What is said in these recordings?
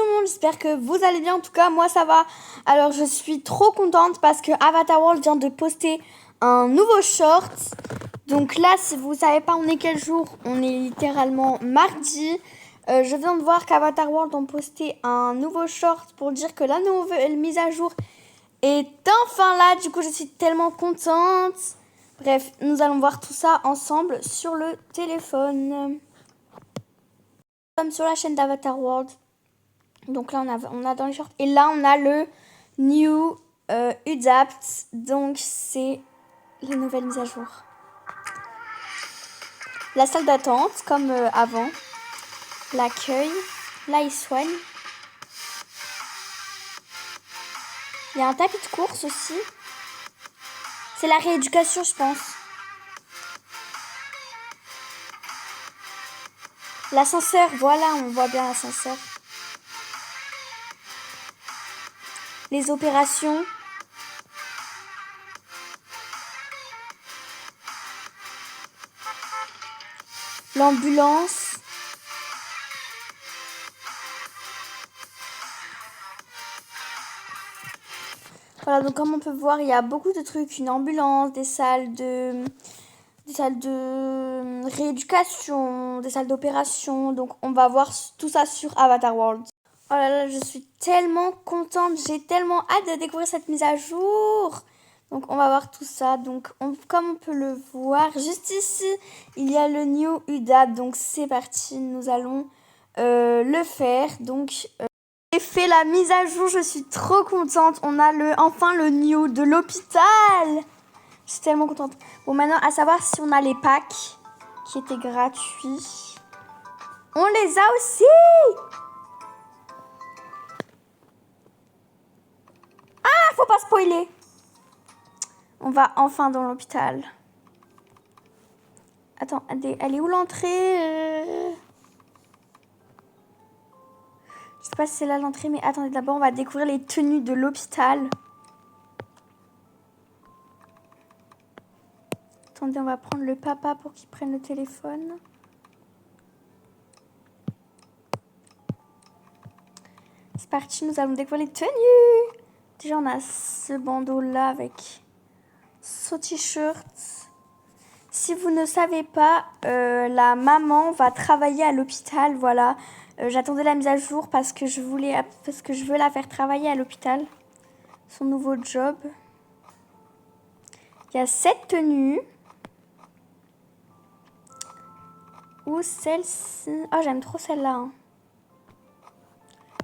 le monde, j'espère que vous allez bien. En tout cas, moi ça va. Alors je suis trop contente parce que Avatar World vient de poster un nouveau short. Donc là, si vous savez pas on est quel jour, on est littéralement mardi. Je viens de voir qu'Avatar World ont posté un nouveau short pour dire que la nouvelle mise à jour est enfin là. Du coup, je suis tellement contente. Bref, nous allons voir tout ça ensemble sur le téléphone. Comme sur la chaîne d'Avatar World. Donc là, on a dans les shorts. Et là, on a le New Udapt. Donc, c'est les nouvelles mises à jour. La salle d'attente, comme avant. L'accueil. Là, ils soignent. Il y a un tapis de course aussi. C'est la rééducation, je pense. L'ascenseur, voilà, on voit bien l'ascenseur. Les opérations. L'ambulance. Voilà, donc comme on peut voir, il y a beaucoup de trucs. Une ambulance, des salles de rééducation, des salles d'opération. Donc on va voir tout ça sur Avatar World. Oh là là, je suis tellement contente. J'ai tellement hâte de découvrir cette mise à jour. Donc on va voir tout ça. Donc comme on peut le voir, juste ici, il y a le New UDAP. Donc c'est parti, nous allons le faire. Donc j'ai fait la mise à jour, je suis trop contente. On a enfin le New de l'hôpital. Je suis tellement contente. Bon, maintenant, à savoir si on a les packs qui étaient gratuits. On les a aussi. Ah, faut pas spoiler. On va enfin dans l'hôpital. Attends, elle est où l'entrée Je sais pas si c'est là l'entrée, mais attendez, d'abord, on va découvrir les tenues de l'hôpital. Attendez, on va prendre le papa pour qu'il prenne le téléphone. C'est parti, nous allons découvrir les tenues. Déjà, on a ce bandeau-là avec ce t-shirt. Si vous ne savez pas, la maman va travailler à l'hôpital, voilà. J'attendais la mise à jour parce que je veux la faire travailler à l'hôpital. Son nouveau job. Il y a cette tenue. Ou celle-ci. Oh, j'aime trop celle-là. Hein.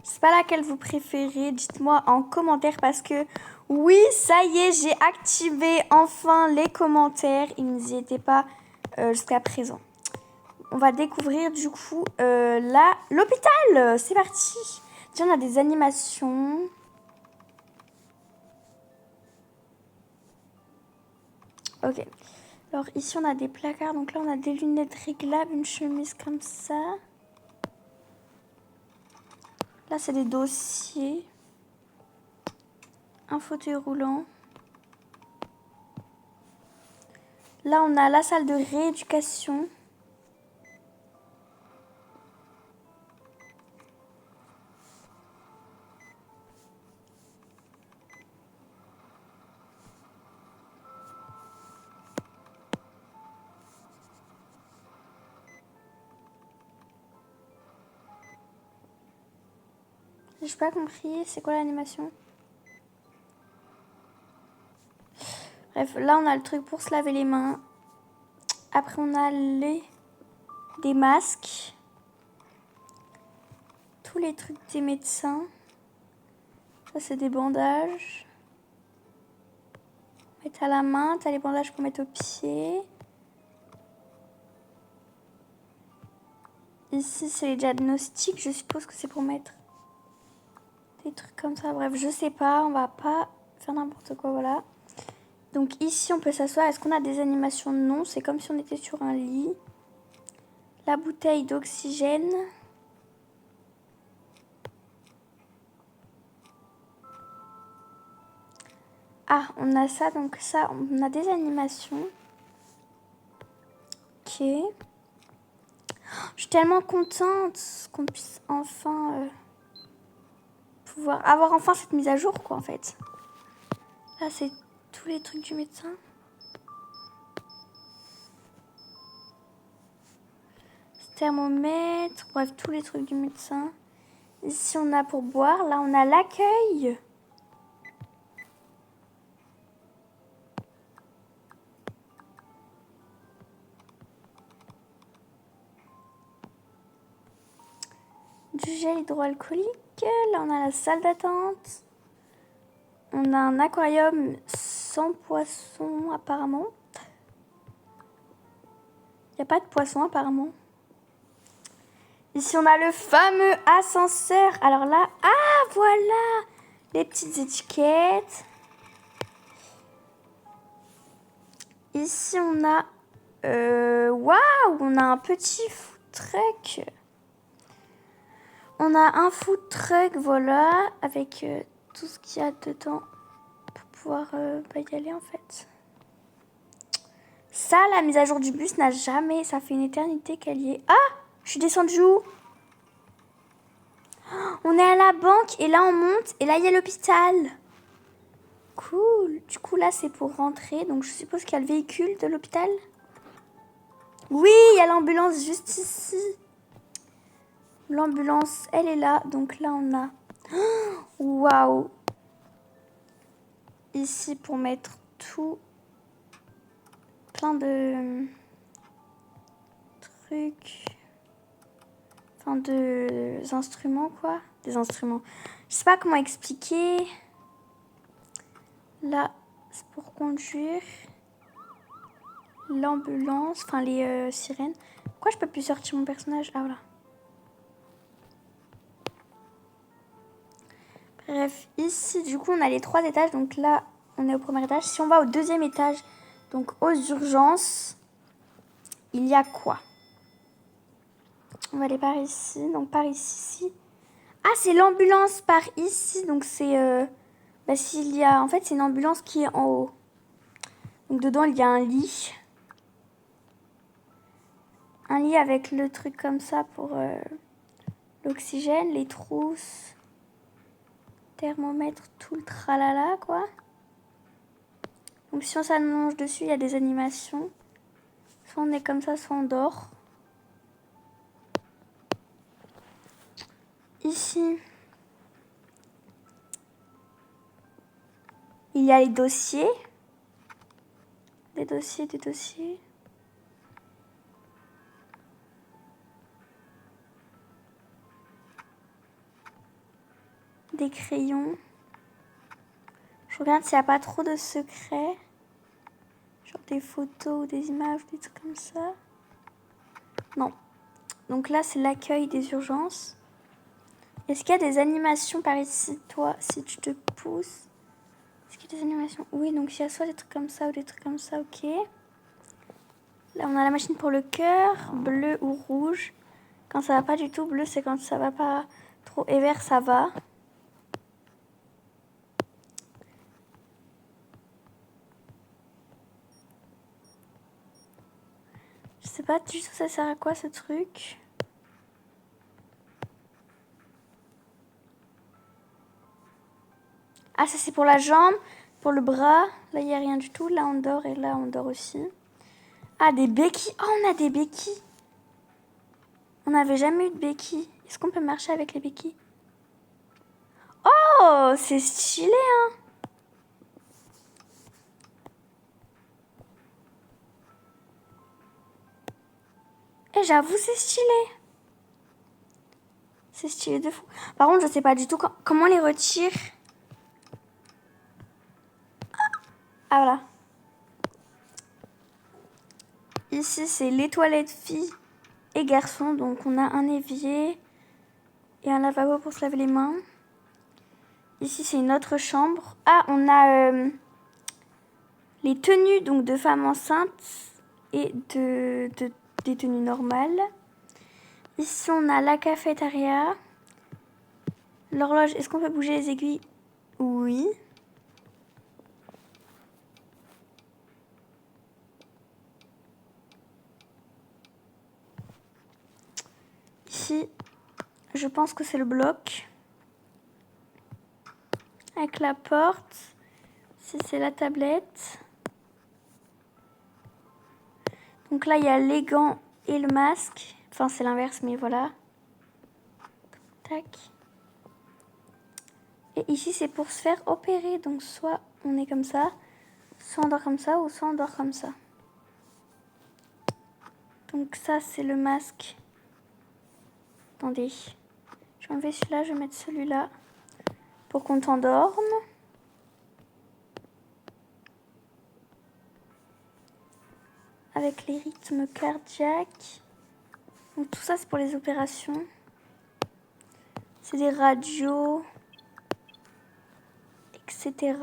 C'est pas laquelle vous préférez. Dites-moi en commentaire parce que oui, ça y est, j'ai activé enfin les commentaires. Ils n'y étaient pas jusqu'à présent. On va découvrir du coup l'hôpital. C'est parti. Déjà, on a des animations. Ok. Alors ici, on a des placards. Donc là, on a des lunettes réglables, une chemise comme ça. Là, c'est des dossiers. Un fauteuil roulant. Là, on a la salle de rééducation. J'ai pas compris, c'est quoi l'animation? Bref, là on a le truc pour se laver les mains. Après on a des masques. Tous les trucs des médecins. Ça c'est des bandages. Mettre à la main, t'as les bandages pour mettre aux pieds. Ici c'est les diagnostics, je suppose que c'est pour mettre des trucs comme ça. Bref, je sais pas, on va pas faire n'importe quoi, voilà. Donc ici, on peut s'asseoir. Est-ce qu'on a des animations? Non, c'est comme si on était sur un lit. La bouteille d'oxygène. Ah, on a ça, donc ça, on a des animations. Ok. Je suis tellement contente qu'on puisse enfin pouvoir avoir enfin cette mise à jour, quoi, en fait. Là, c'est tous les trucs du médecin. Thermomètre, bref, tous les trucs du médecin. Ici, on a pour boire. Là, on a l'accueil. Du gel hydroalcoolique. Là, on a la salle d'attente. On a un aquarium sans poisson, apparemment. Il n'y a pas de poisson, apparemment. Ici, on a le fameux ascenseur. Alors là, ah, voilà les petites étiquettes. Ici, on a... waouh, on a un petit food truck. On a un food truck, voilà, avec tout ce qu'il y a dedans pour pouvoir y aller, en fait. Ça, la mise à jour du bus n'a jamais... Ça fait une éternité qu'elle y est. Ah, je suis descendue où? On est à la banque et là, on monte et là, il y a l'hôpital. Cool. Du coup, là, c'est pour rentrer. Donc, je suppose qu'il y a le véhicule de l'hôpital. Oui, il y a l'ambulance juste ici. L'ambulance, elle est là. Donc là, on a... Waouh. Ici, pour mettre tout. Plein de trucs. Enfin, de instruments, quoi. Des instruments. Je sais pas comment expliquer. Là, c'est pour conduire. L'ambulance, enfin les sirènes. Pourquoi je peux plus sortir mon personnage? Ah, voilà. Bref, ici, du coup, on a les 3 étages. Donc là, on est au premier étage. Si on va au 2e étage, donc aux urgences, il y a quoi? On va aller par ici. Donc par ici. Ah, c'est l'ambulance par ici. Donc c'est... s'il y a... En fait, c'est une ambulance qui est en haut. Donc dedans, il y a un lit. Un lit avec le truc comme ça pour l'oxygène, les trousses, thermomètre, tout le tralala, quoi. Donc si on s'allonge dessus, il y a des animations. Soit on est comme ça, soit on dort. Ici, il y a les dossiers. Des dossiers, des dossiers. Des crayons. Je regarde s'il n'y a pas trop de secrets. Genre des photos ou des images, des trucs comme ça. Non. Donc là, c'est l'accueil des urgences. Est-ce qu'il y a des animations par ici, toi, si tu te pousses? Est-ce qu'il y a des animations? Oui, donc il y a soit des trucs comme ça ou des trucs comme ça, ok. Là, on a la machine pour le cœur, bleu ou rouge. Quand ça va pas du tout, bleu, c'est quand ça va pas trop. Et vert, ça va. Je sais pas du tout ça sert à quoi, ce truc. Ah, ça, c'est pour la jambe, pour le bras. Là, il n'y a rien du tout. Là, on dort et là, on dort aussi. Ah, des béquilles. Oh, on a des béquilles. On n'avait jamais eu de béquilles. Est-ce qu'on peut marcher avec les béquilles? Oh, c'est stylé, hein. Eh, j'avoue, c'est stylé. C'est stylé de fou. Par contre, je sais pas du tout comment on les retire. Ah, voilà. Ici, c'est les toilettes filles et garçons. Donc, on a un évier et un lavabo pour se laver les mains. Ici, c'est une autre chambre. Ah, on a les tenues donc, de femmes enceintes et des tenues normales. Ici, on a la cafétéria. L'horloge, est-ce qu'on peut bouger les aiguilles? Oui. Ici, je pense que c'est le bloc. avec la porte. C'est la tablette. Donc là, il y a les gants et le masque. Enfin, c'est l'inverse, mais voilà. Tac. Et ici, c'est pour se faire opérer. Donc, soit on est comme ça, soit on dort comme ça, ou soit on dort comme ça. Donc ça, c'est le masque. Attendez. Je vais enlever celui-là, je vais mettre celui-là pour qu'on t'endorme. Avec les rythmes cardiaques. Donc tout ça, c'est pour les opérations. C'est des radios, etc.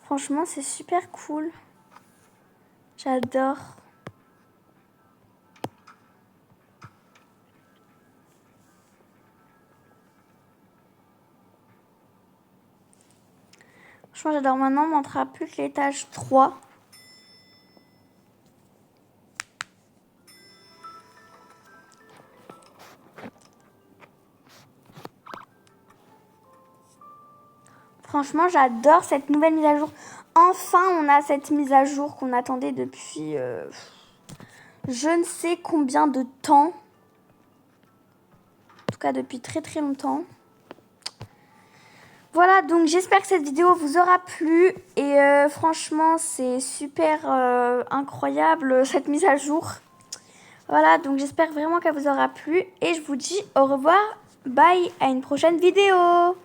Franchement, c'est super cool. J'adore. Franchement, j'adore. Maintenant, on ne montera plus que l'étage 3. Franchement, j'adore cette nouvelle mise à jour. Enfin, on a cette mise à jour qu'on attendait depuis je ne sais combien de temps. En tout cas, depuis très très longtemps. Voilà, donc j'espère que cette vidéo vous aura plu. Et franchement, c'est super incroyable cette mise à jour. Voilà, donc j'espère vraiment qu'elle vous aura plu. Et je vous dis au revoir. Bye, à une prochaine vidéo.